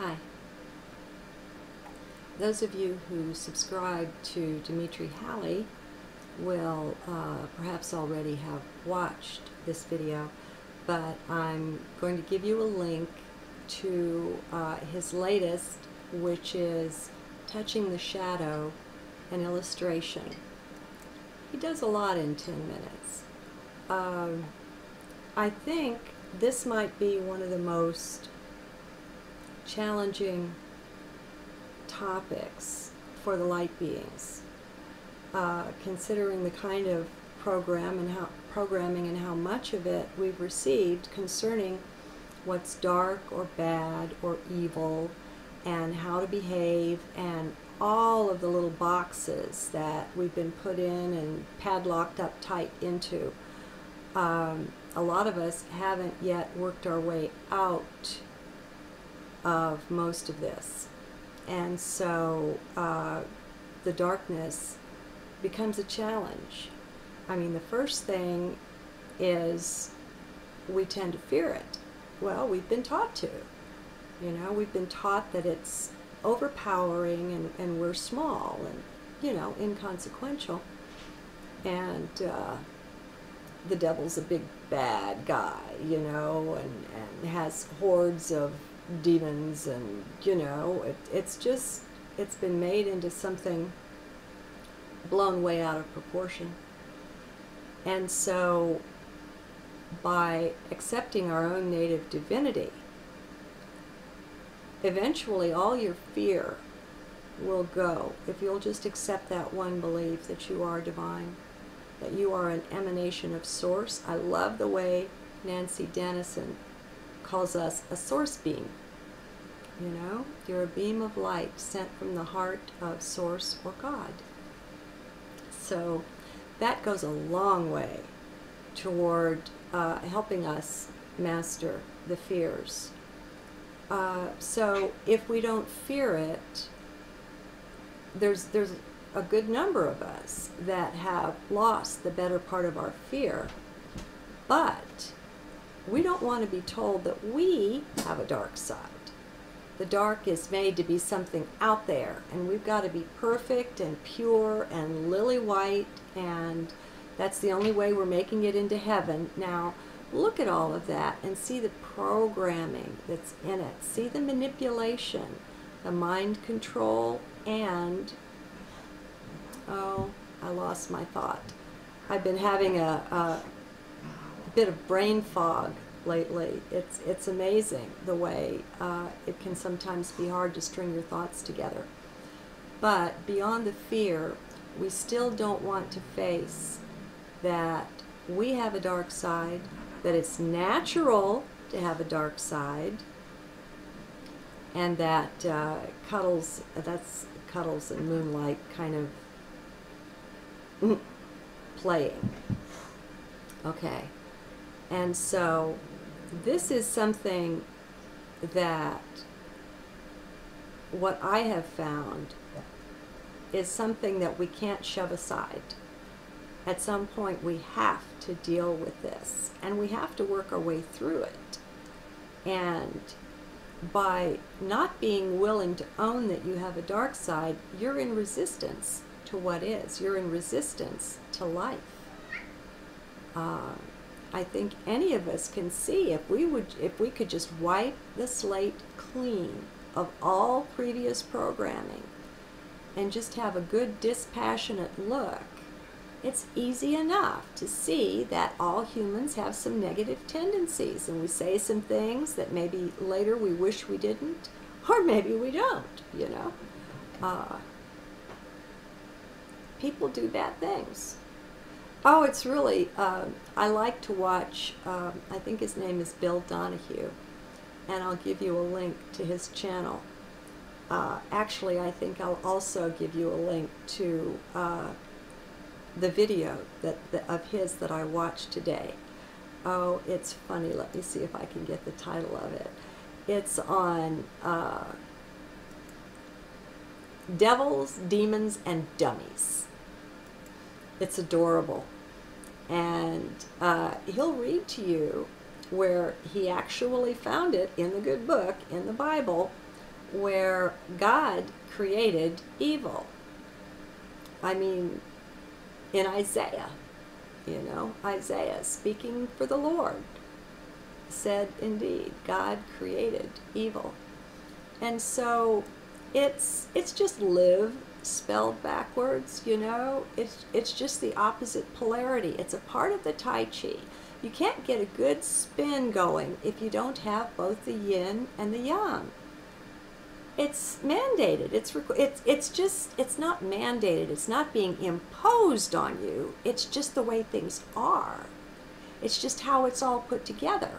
Hi. Those of you who subscribe to Dimitri Halley will perhaps already have watched this video, but I'm going to give you a link to his latest, which is Touching the Shadow, an illustration. He does a lot in 10 minutes. I think this might be one of the most challenging topics for the light beings, considering the kind of programming and how much of it we've received concerning what's dark or bad or evil and how to behave, and all of the little boxes that we've been put in and padlocked up tight into. A lot of us haven't yet worked our way out of most of this, and so the darkness becomes a challenge. I mean, the first thing is we tend to fear it. Well, we've been taught to. You know, we've been taught that it's overpowering and we're small and, you know, inconsequential. And the devil's a big bad guy, you know, and has hordes of demons, and, you know, it's been made into something blown way out of proportion. And so by accepting our own native divinity, eventually all your fear will go if you'll just accept that one belief that you are divine, that you are an emanation of source. I love the way Nancy Dennison calls us a source beam. You know, you're a beam of light sent from the heart of source or God. So that goes a long way toward helping us master the fears. So if we don't fear it, there's a good number of us that have lost the better part of our fear, but we don't want to be told that we have a dark side. The dark is made to be something out there, and we've got to be perfect and pure and lily white, and that's the only way we're making it into heaven. Now, look at all of that and see the programming that's in it. See the manipulation, the mind control, and, oh, I lost my thought. I've been having a bit of brain fog lately. It's amazing the way it can sometimes be hard to string your thoughts together. But beyond the fear, we still don't want to face that we have a dark side, that it's natural to have a dark side, and that Cuddles and Moonlight kind of playing. Okay. And so this is something that what I have found is something that we can't shove aside. At some point we have to deal with this, and we have to work our way through it. And by not being willing to own that you have a dark side, you're in resistance to what is. You're in resistance to life. I think any of us can see if we could just wipe the slate clean of all previous programming and just have a good dispassionate look, it's easy enough to see that all humans have some negative tendencies, and we say some things that maybe later we wish we didn't, or maybe we don't, you know. People do bad things. Oh, it's really, I like to watch, I think his name is Bill Donahue, and I'll give you a link to his channel. Actually, I think I'll also give you a link to the video of his that I watched today. Oh, it's funny. Let me see if I can get the title of it. It's on Devils, Demons, and Dummies. It's adorable. And he'll read to you where he actually found it in the good book, in the Bible, where God created evil. I mean, in Isaiah, Isaiah speaking for the Lord said, indeed, God created evil. And so it's just live spelled backwards, It's just the opposite polarity. It's a part of the Tai Chi. You can't get a good spin going if you don't have both the yin and the yang. It's mandated. It's not mandated. It's not being imposed on you. It's just the way things are. It's just how it's all put together.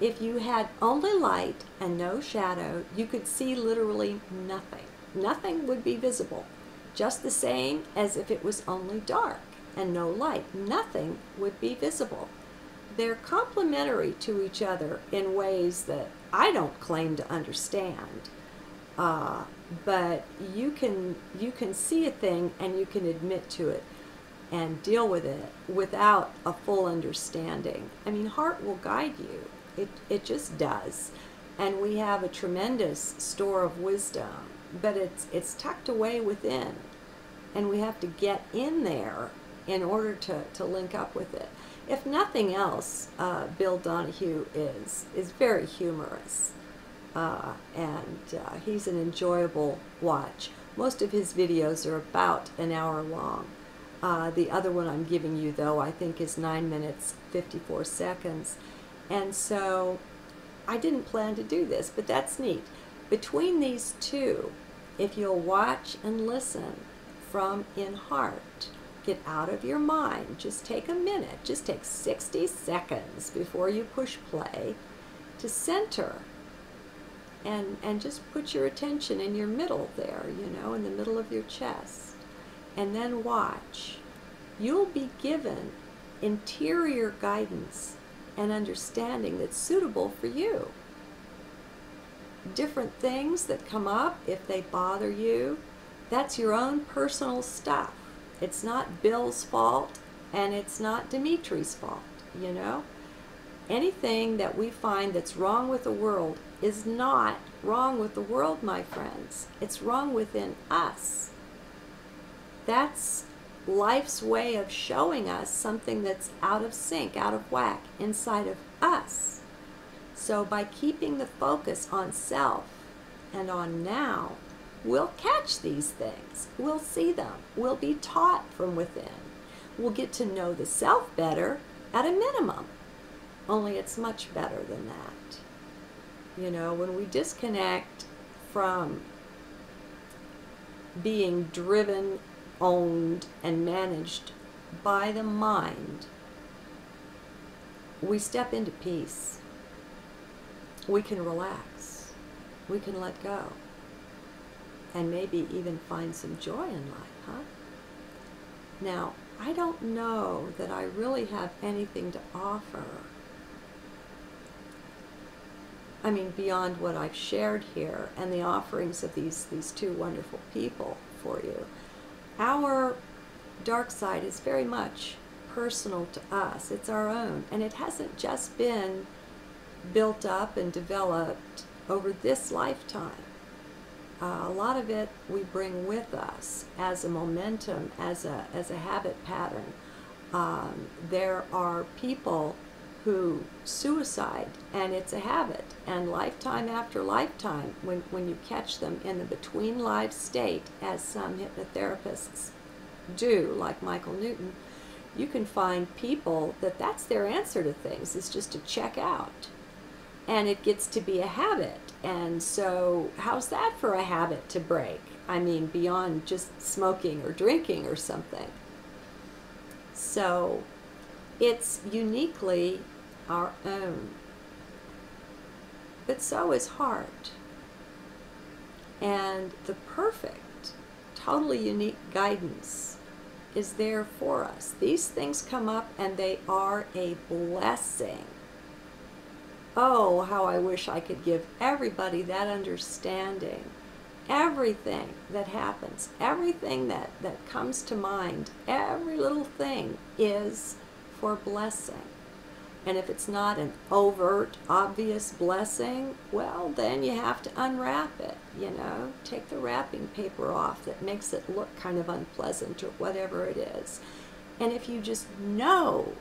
If you had only light and no shadow, you could see literally nothing. Nothing would be visible. Just the same as if it was only dark and no light. Nothing would be visible. They're complementary to each other in ways that I don't claim to understand. But you can see a thing and you can admit to it and deal with it without a full understanding. I mean, heart will guide you. It just does. And we have a tremendous store of wisdom, but it's tucked away within. And we have to get in there in order to link up with it. If nothing else, Bill Donahue is very humorous. And he's an enjoyable watch. Most of his videos are about an hour long. The other one I'm giving you, though, I think is 9 minutes, 54 seconds. And so I didn't plan to do this, but that's neat. Between these two, if you'll watch and listen from in heart, get out of your mind, just take a minute, just take 60 seconds before you push play to center. And just put your attention in your middle there, in the middle of your chest. And then watch. You'll be given interior guidance and understanding that's suitable for you. Different things that come up, if they bother you, that's your own personal stuff. It's not Bill's fault, and it's not Dimitri's fault, Anything that we find that's wrong with the world is not wrong with the world, my friends. It's wrong within us. That's life's way of showing us something that's out of sync, out of whack, inside of us. So by keeping the focus on self and on now, we'll catch these things. We'll see them. We'll be taught from within. We'll get to know the self better at a minimum. Only it's much better than that. When we disconnect from being driven, owned, and managed by the mind, we step into peace. We can relax. We can let go. And maybe even find some joy in life, huh? Now, I don't know that I really have anything to offer. I mean, beyond what I've shared here and the offerings of these two wonderful people for you. Our dark side is very much personal to us. It's our own. And it hasn't just been built up and developed over this lifetime. A lot of it we bring with us as a momentum, as a habit pattern. There are people who suicide, and it's a habit, and lifetime after lifetime, when you catch them in the between lives state, as some hypnotherapists do, like Michael Newton, you can find people that's their answer to things, is just to check out. And it gets to be a habit. And so how's that for a habit to break? I mean, beyond just smoking or drinking or something. So it's uniquely our own. But so is heart. And the perfect, totally unique guidance is there for us. These things come up and they are a blessing. Oh, how I wish I could give everybody that understanding. Everything that happens, everything that comes to mind, every little thing is for blessing. And if it's not an overt, obvious blessing, well, then you have to unwrap it, you know. Take the wrapping paper off that makes it look kind of unpleasant or whatever it is. And if you just know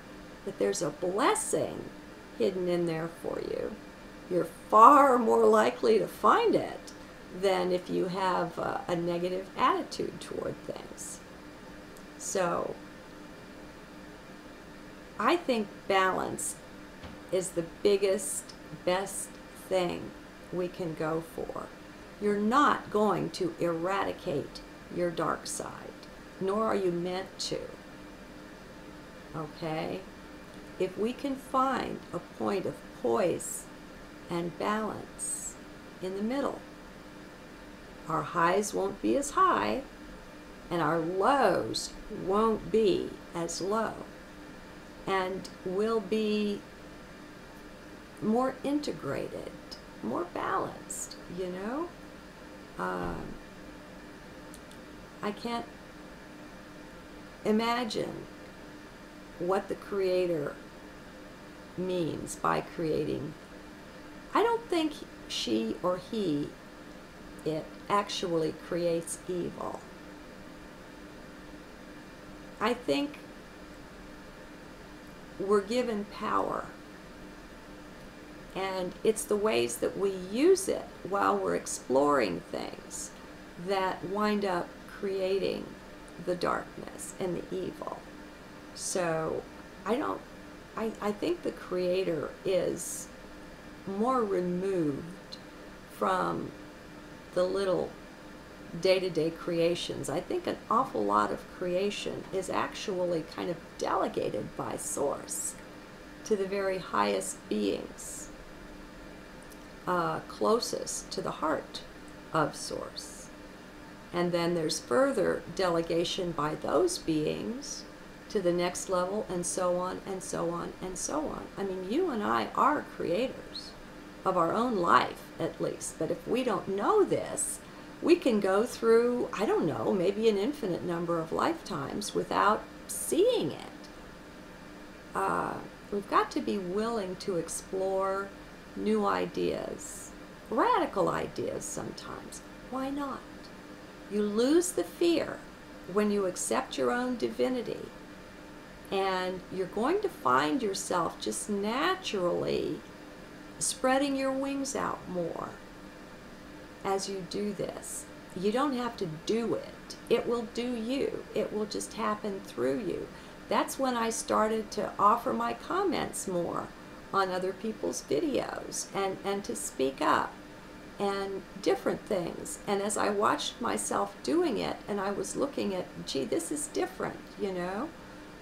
that there's a blessing hidden in there for you, you're far more likely to find it than if you have a negative attitude toward things. So I think balance is the biggest, best thing we can go for. You're not going to eradicate your dark side, nor are you meant to. Okay? If we can find a point of poise and balance in the middle, our highs won't be as high, and our lows won't be as low. And we'll be more integrated, more balanced, you know? I can't imagine what the Creator means by creating. I don't think she or he, it actually creates evil. I think we're given power, and it's the ways that we use it while we're exploring things that wind up creating the darkness and the evil. So I think the Creator is more removed from the little day-to-day creations. I think an awful lot of creation is actually kind of delegated by Source to the very highest beings, closest to the heart of Source. And then there's further delegation by those beings to the next level, and so on, and so on, and so on. I mean, you and I are creators of our own life, at least. But if we don't know this, we can go through, I don't know, maybe an infinite number of lifetimes without seeing it. We've got to be willing to explore new ideas, radical ideas sometimes. Why not? You lose the fear when you accept your own divinity, and you're going to find yourself just naturally spreading your wings out more as you do this. You don't have to do it. It will do you. It will just happen through you. That's when I started to offer my comments more on other people's videos and to speak up and different things. And as I watched myself doing it, and I was looking at, gee, this is different, you know?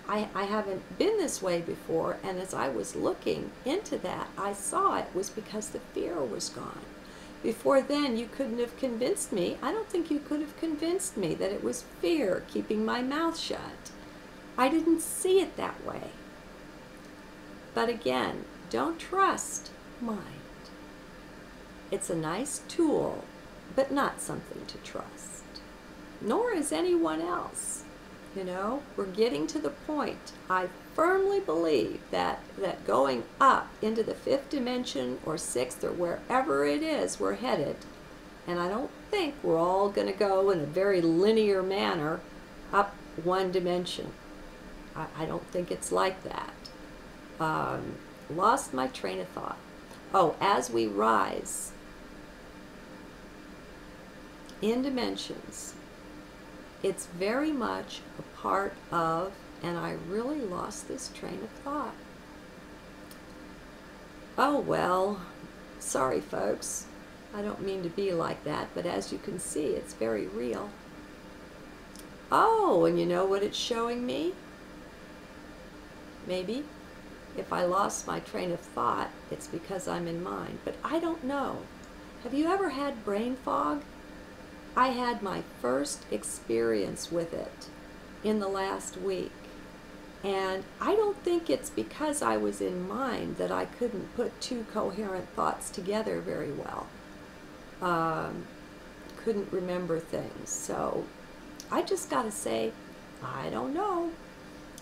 I haven't been this way before, and as I was looking into that, I saw it was because the fear was gone. Before then, you couldn't have convinced me. I don't think you could have convinced me that it was fear keeping my mouth shut. I didn't see it that way. But again, don't trust mind. It's a nice tool, but not something to trust. Nor is anyone else. You know, we're getting to the point. I firmly believe that going up into the 5th dimension or 6th or wherever it is we're headed, and I don't think we're all going to go in a very linear manner up one dimension. I don't think it's like that. Lost my train of thought. Oh, as we rise in dimensions, it's very much a part of, and I really lost this train of thought. Oh well, sorry folks. I don't mean to be like that, but as you can see, it's very real. Oh, and you know what it's showing me? Maybe if I lost my train of thought, it's because I'm in mind, but I don't know. Have you ever had brain fog? I had my first experience with it in the last week, and I don't think it's because I was in mind that I couldn't put two coherent thoughts together very well. Couldn't remember things, so I just gotta say, I don't know.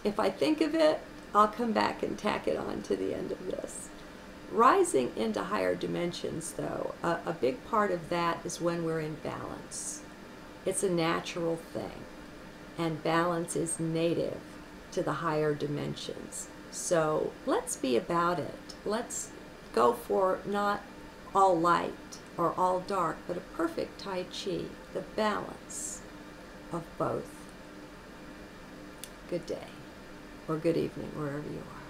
If I think of it, I'll come back and tack it on to the end of this. Rising into higher dimensions, though, a big part of that is when we're in balance. It's a natural thing, and balance is native to the higher dimensions. So let's be about it. Let's go for not all light or all dark, but a perfect Tai Chi, the balance of both. Good day, or good evening, wherever you are.